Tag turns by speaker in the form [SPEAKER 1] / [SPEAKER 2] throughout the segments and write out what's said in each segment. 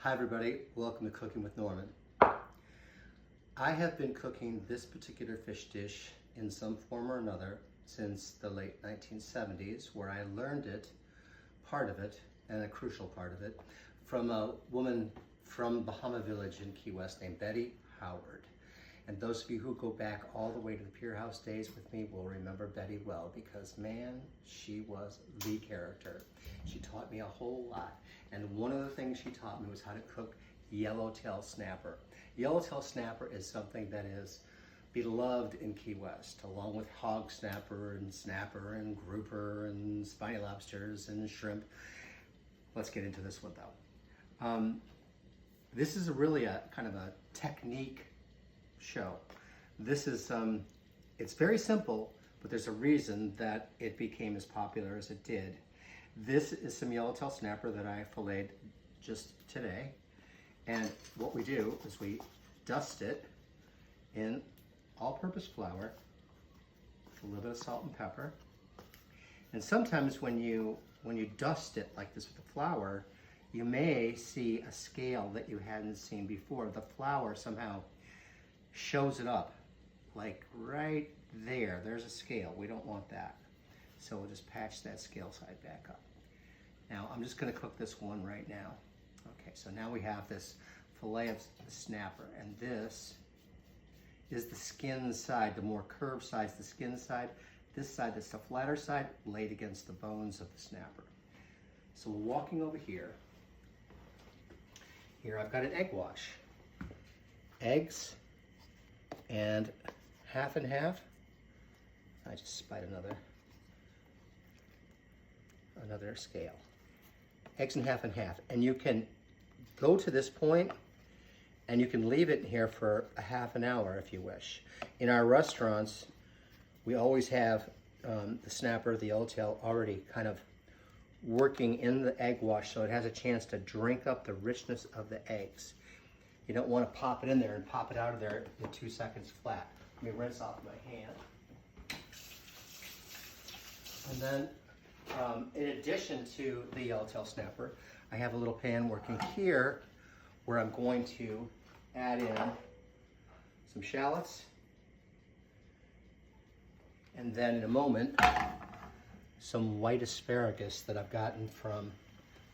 [SPEAKER 1] Hi everybody, welcome to Cooking with Norman. I have been cooking this particular fish dish in some form or another since the late 1970s, where I learned it, part of it, and a crucial part of it, from a woman from Bahama Village in Key West named Betty Howard. And those of you who go back all the way to the Pier House days with me will remember Betty well, because man, she was the character. She taught me a whole lot. And one of the things she taught me was how to cook yellowtail snapper. Yellowtail snapper is something that is beloved in Key West, along with hog snapper and grouper and spiny lobsters and shrimp. Let's get into this one though. This is really a kind of a technique show. This is, it's very simple, but there's a reason that it became as popular as it did. This is some yellowtail snapper that I filleted just today. And what we do is we dust it in all-purpose flour, with a little bit of salt and pepper. And sometimes when you dust it like this with the flour, you may see a scale that you hadn't seen before. The flour somehow shows it up, like right there. There's a scale. We don't want that. So we'll just patch that scale side back up. Now I'm just going to cook this one right now. Okay, so now we have this fillet of snapper, and this is the skin side, the more curved side is the skin side. This side, that's the flatter side, laid against the bones of the snapper. So we're walking over here. Here I've got an egg wash. Eggs and half and half. I just spied another scale. Eggs and half, and you can go to this point and you can leave it in here for a half an hour if you wish. In our restaurants, we always have the snapper, the yellowtail, already kind of working in the egg wash, so it has a chance to drink up the richness of the eggs. You don't want to pop it in there and pop it out of there in 2 seconds flat. Let me rinse off my hand. And then, in addition to the yellowtail snapper, I have a little pan working here where I'm going to add in some shallots, and then in a moment, some white asparagus that I've gotten from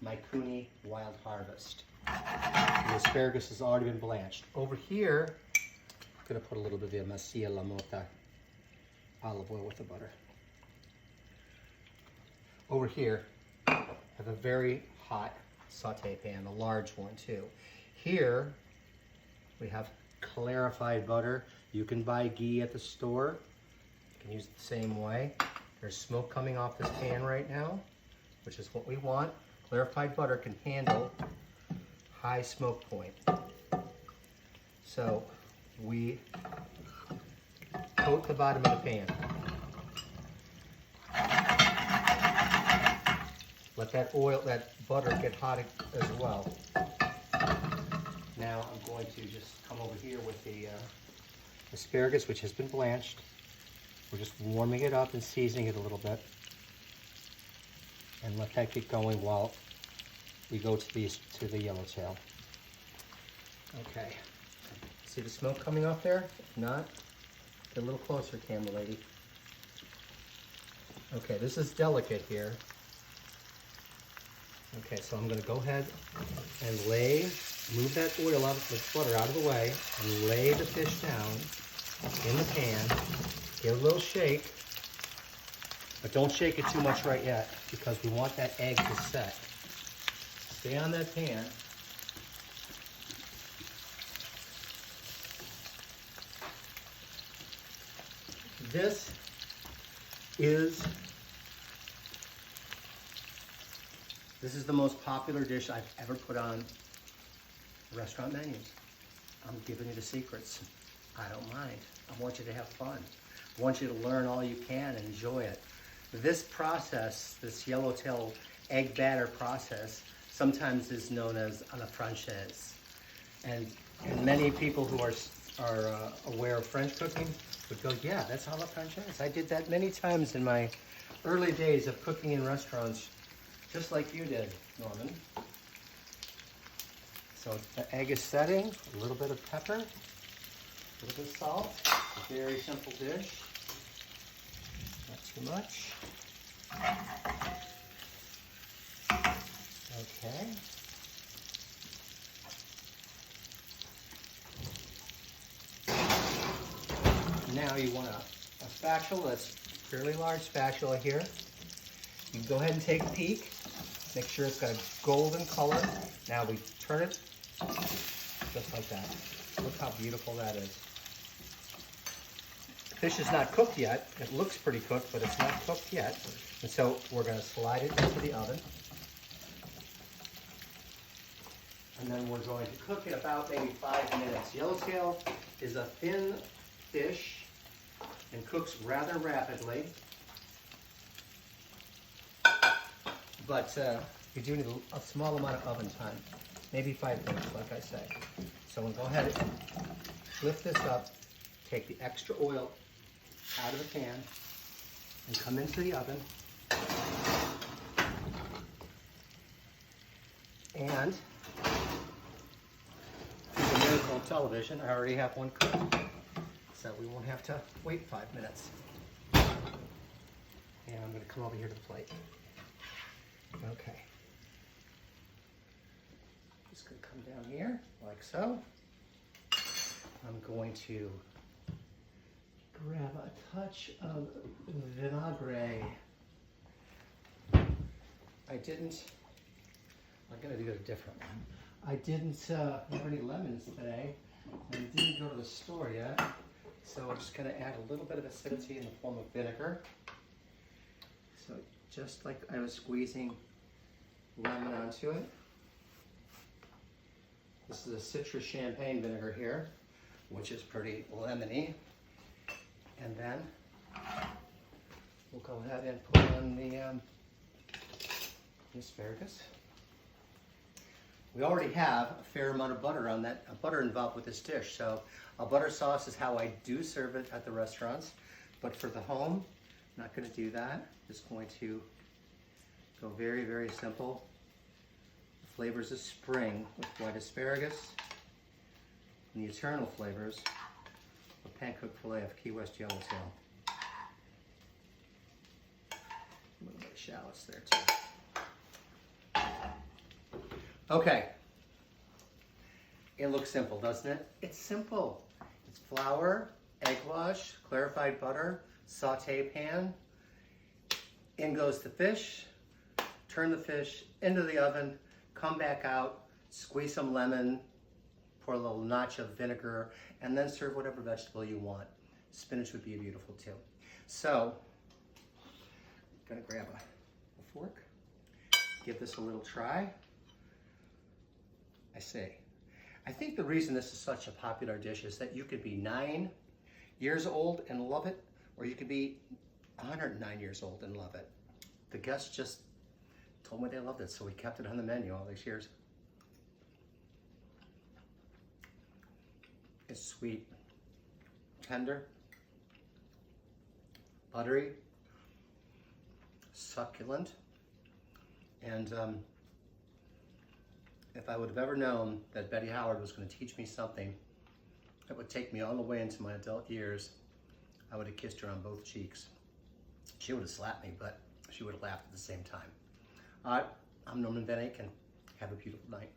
[SPEAKER 1] my Cooney Wild Harvest. The asparagus has already been blanched. Over here, I'm going to put a little bit of Masilla La Mota olive oil with the butter. Over here, I have a very hot saute pan, a large one too. Here, we have clarified butter. You can buy ghee at the store. You can use it the same way. There's smoke coming off this pan right now, which is what we want. Clarified butter can handle high smoke point. So we coat the bottom of the pan. Let that oil, that butter get hot as well. Now I'm going to just come over here with the asparagus, which has been blanched. We're just warming it up and seasoning it a little bit. And let that get going while we go to the yellowtail. Okay. See the smoke coming off there? If not, get a little closer, camera lady. Okay, this is delicate here. Okay, so I'm going to go ahead and move that oil out of the butter out of the way, and lay the fish down in the pan. Give it a little shake, but don't shake it too much right yet, because we want that egg to set. Stay on that pan. This is the most popular dish I've ever put on restaurant menus. I'm giving you the secrets. I don't mind. I want you to have fun. I want you to learn all you can and enjoy it. This process, this yellowtail egg batter process, sometimes is known as a la Française. And many people who are aware of French cooking would go, yeah, that's a la Française. I did that many times in my early days of cooking in restaurants, just like you did, Norman. So the egg is setting, a little bit of pepper, a little bit of salt. A very simple dish. Not too much. Okay. Now you want a spatula, that's a fairly large spatula here. You can go ahead and take a peek. Make sure it's got a golden color. Now we turn it just like that. Look how beautiful that is. The fish is not cooked yet. It looks pretty cooked, but it's not cooked yet. And so we're going to slide it into the oven. And then we're going to cook it about maybe 5 minutes. Yellowtail is a thin fish and cooks rather rapidly. But you do need a small amount of oven time, maybe 5 minutes, like I say. So we'll go ahead and lift this up, take the extra oil out of the pan, and come into the oven. And through the miracle of television, I already have one cooked, so we won't have to wait 5 minutes. And I'm going to come over here to the plate. Okay. Just going to come down here, like so. I'm going to grab a touch of vinaigrette. I'm going to do a different one. I didn't have any lemons today, and didn't go to the store yet. So I'm just going to add a little bit of acidity in the form of vinegar. So just like I was squeezing lemon onto it. This is a citrus champagne vinegar here, which is pretty lemony. And then we'll go ahead and put on the asparagus. We already have a fair amount of butter on that, butter involved with this dish. So a butter sauce is how I do serve it at the restaurants. But for the home, I'm not going to do that. Just going to go very, very simple. The flavors of spring with white asparagus and the eternal flavors of pan-cooked fillet of Key West Yellowtail. A little bit of shallots there too. Okay. It looks simple, doesn't it? It's simple. It's flour, egg wash, clarified butter, saute pan. In goes the fish. Turn the fish into the oven, come back out, squeeze some lemon, pour a little notch of vinegar, and then serve whatever vegetable you want. Spinach would be beautiful too. So, I'm gonna grab a fork, give this a little try. I think the reason this is such a popular dish is that you could be 9 years old and love it, or you could be 109 years old and love it. The guests just told me they loved it, so we kept it on the menu all these years. It's sweet, tender, buttery, succulent, and if I would have ever known that Betty Howard was going to teach me something that would take me all the way into my adult years, I would have kissed her on both cheeks. She would have slapped me, but she would have laughed at the same time. All right, I'm Norman Van Aken. Have a beautiful night.